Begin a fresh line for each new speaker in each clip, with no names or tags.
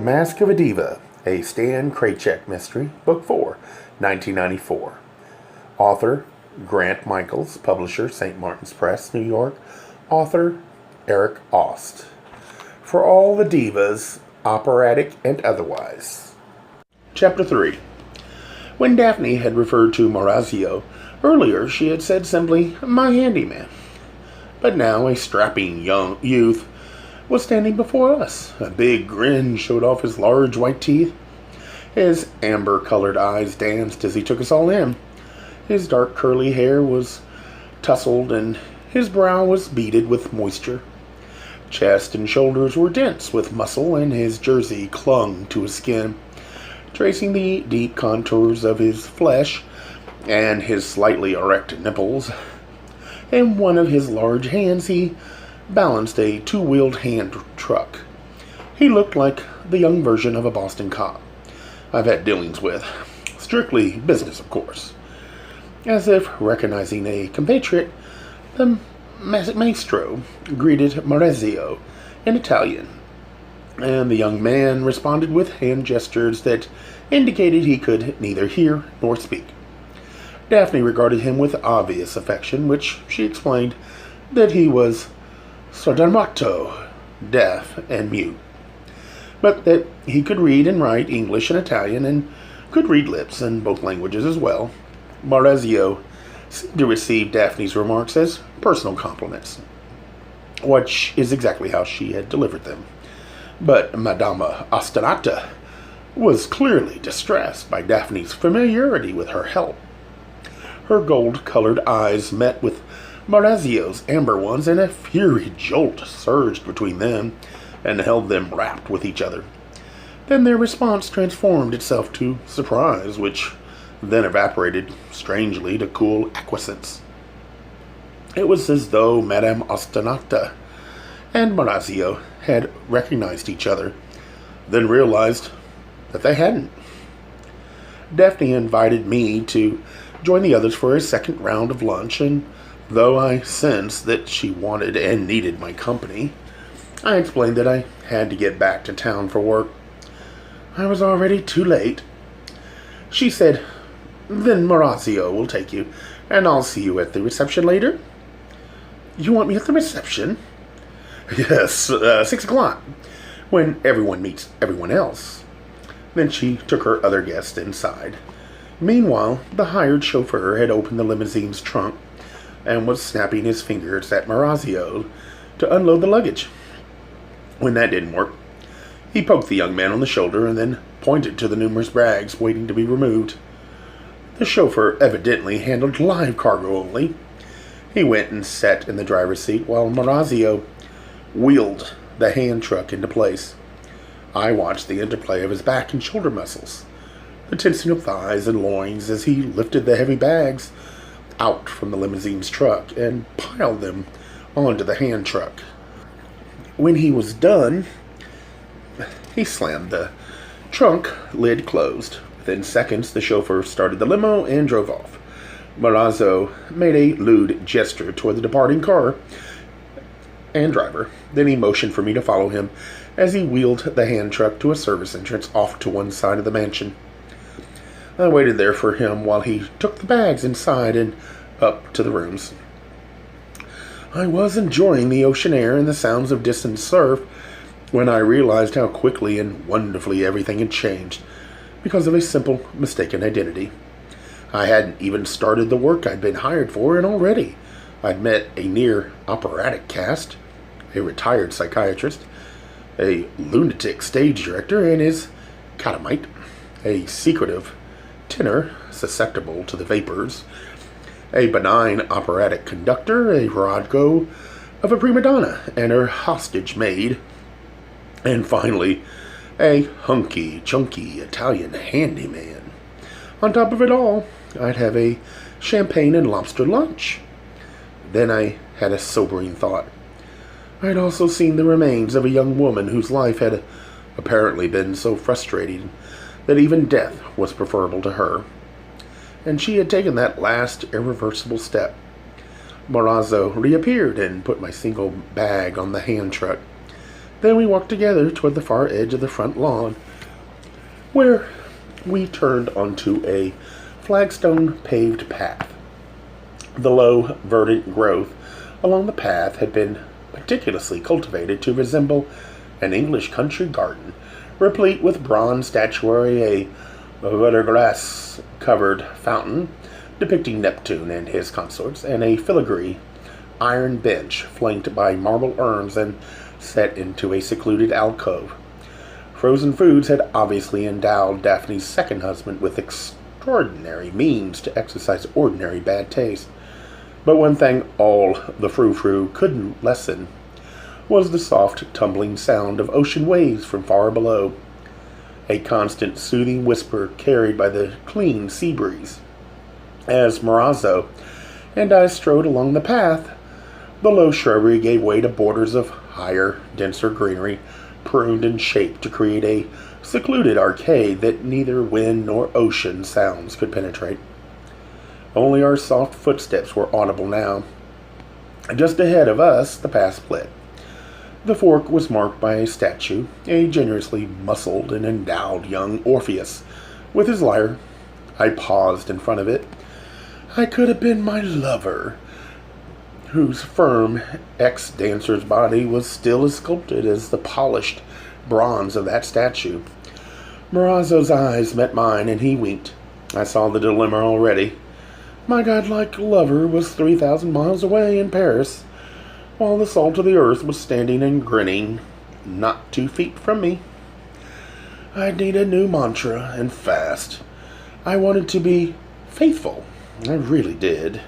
Mask of a Diva, a Stan Kraychik mystery, Book 4, 1994. Author, Grant Michaels. Publisher, St. Martin's Press, New York. Author, Eric Aust. For all the divas, operatic and otherwise. Chapter 3. When Daphne had referred to Maurizio earlier, she had said simply, "my handyman." But now a strapping young youth was standing before us. A big grin showed off his large white teeth. His amber-colored eyes danced as he took us all in. His dark curly hair was tousled and his brow was beaded with moisture. Chest and shoulders were dense with muscle, and his jersey clung to his skin, tracing the deep contours of his flesh and his slightly erect nipples. In one of his large hands he balanced a two-wheeled hand truck. He looked like the young version of a Boston cop I've had dealings with. Strictly business, of course. As if recognizing a compatriot, the maestro greeted Maurizio in Italian, and the young man responded with hand gestures that indicated he could neither hear nor speak. Daphne regarded him with obvious affection, which she explained that he was sordomuto, deaf and mute, but that he could read and write English and Italian, and could read lips in both languages as well. Maurizio seemed to receive Daphne's remarks as personal compliments, which is exactly how she had delivered them. But Madama Ostinata was clearly distressed by Daphne's familiarity with her help. Her gold-colored eyes met with Maurizio's amber ones, and a fury jolt surged between them and held them wrapped with each other. Then their response transformed itself to surprise, which then evaporated strangely to cool acquiescence. It was as though Madame Ostinata and Maurizio had recognized each other, then realized that they hadn't. Daphne invited me to join the others for a second round of lunch, and though I sensed that she wanted and needed my company, I explained that I had to get back to town for work. I was already too late. She said, "Then Maurizio will take you, and I'll see you at the reception later." "You want me at the reception?" "Yes, 6 o'clock, when everyone meets everyone else." Then she took her other guest inside. Meanwhile, the hired chauffeur had opened the limousine's trunk and was snapping his fingers at Maurizio to unload the luggage. When that didn't work, he poked the young man on the shoulder and then pointed to the numerous bags waiting to be removed. The chauffeur evidently handled live cargo only. He went and sat in the driver's seat while Maurizio wheeled the hand truck into place. I watched the interplay of his back and shoulder muscles, the tensing of thighs and loins as he lifted the heavy bags out from the limousine's truck and piled them onto the hand truck. When he was done, he slammed the trunk lid closed. Within seconds, the chauffeur started the limo and drove off. Maurizio made a lewd gesture toward the departing car and driver. Then he motioned for me to follow him as he wheeled the hand truck to a service entrance off to one side of the mansion. I waited there for him while he took the bags inside and up to the rooms. I was enjoying the ocean air and the sounds of distant surf when I realized how quickly and wonderfully everything had changed because of a simple, mistaken identity. I hadn't even started the work I'd been hired for, and already I'd met a near-operatic cast, a retired psychiatrist, a lunatic stage director and his catamite, a secretive tenor susceptible to the vapors, a benign operatic conductor, a virago of a prima donna and her hostage maid, and finally, a hunky, chunky Italian handyman. On top of it all, I'd have a champagne and lobster lunch. Then I had a sobering thought. I'd also seen the remains of a young woman whose life had apparently been so frustrating that even death was preferable to her. And she had taken that last irreversible step. Maurizio reappeared and put my single bag on the hand truck. Then we walked together toward the far edge of the front lawn, where we turned onto a flagstone paved path. The low, verdant growth along the path had been meticulously cultivated to resemble an English country garden, replete with bronze statuary, a verdigris-covered fountain depicting Neptune and his consorts, and a filigree iron bench flanked by marble urns and set into a secluded alcove. Frozen Foods had obviously endowed Daphne's second husband with extraordinary means to exercise ordinary bad taste. But one thing all the frou-frou couldn't lessen was the soft, tumbling sound of ocean waves from far below, a constant, soothing whisper carried by the clean sea breeze. As Marazzo and I strode along the path, the low shrubbery gave way to borders of higher, denser greenery, pruned and shaped to create a secluded arcade that neither wind nor ocean sounds could penetrate. Only our soft footsteps were audible now. Just ahead of us, the path split. The fork was marked by a statue, a generously muscled and endowed young Orpheus, with his lyre. I paused in front of it. I could have been my lover, whose firm ex-dancer's body was still as sculpted as the polished bronze of that statue. Marazzo's eyes met mine, and he winked. I saw the dilemma already. My godlike lover was 3,000 miles away in Paris, while the salt of the earth was standing and grinning not 2 feet from me. I'd need a new mantra, and fast. I wanted to be faithful. I really did.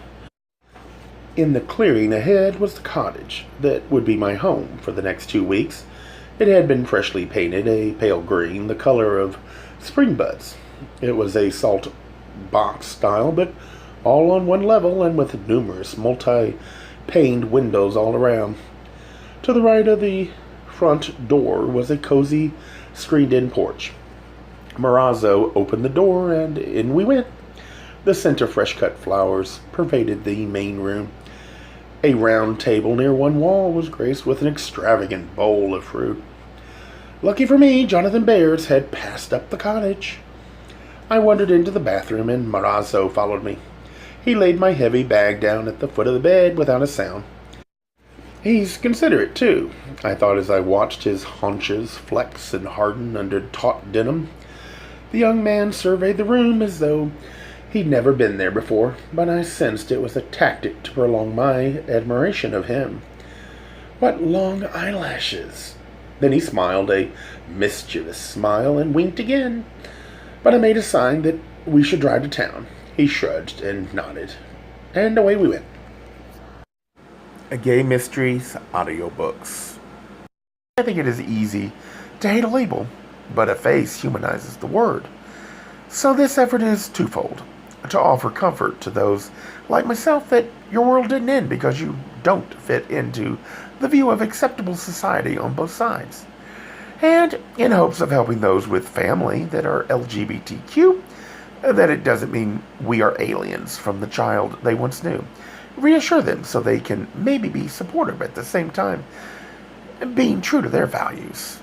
In the clearing ahead was the cottage that would be my home for the next 2 weeks. It had been freshly painted a pale green, the color of spring buds. It was a salt box style, but all on one level and with numerous multi-paned windows all around. To the right of the front door was a cozy, screened-in porch. Marazzo opened the door, and in we went. The scent of fresh-cut flowers pervaded the main room. A round table near one wall was graced with an extravagant bowl of fruit. Lucky for me, Jonathan Bayers had passed up the cottage. I wandered into the bathroom, and Marazzo followed me. He laid my heavy bag down at the foot of the bed without a sound. He's considerate, too, I thought as I watched his haunches flex and harden under taut denim. The young man surveyed the room as though he'd never been there before, but I sensed it was a tactic to prolong my admiration of him. What long eyelashes! Then he smiled, a mischievous smile, and winked again. But I made a sign that we should drive to town. He shrugged and nodded, and away we went. Gay Mysteries audiobooks. I think it is easy to hate a label, but a face humanizes the word. So this effort is twofold: to offer comfort to those like myself that your world didn't end because you don't fit into the view of acceptable society on both sides, and in hopes of helping those with family that are LGBTQ, that it doesn't mean we are aliens from the child they once knew. Reassure them so they can maybe be supportive at the same time, being true to their values.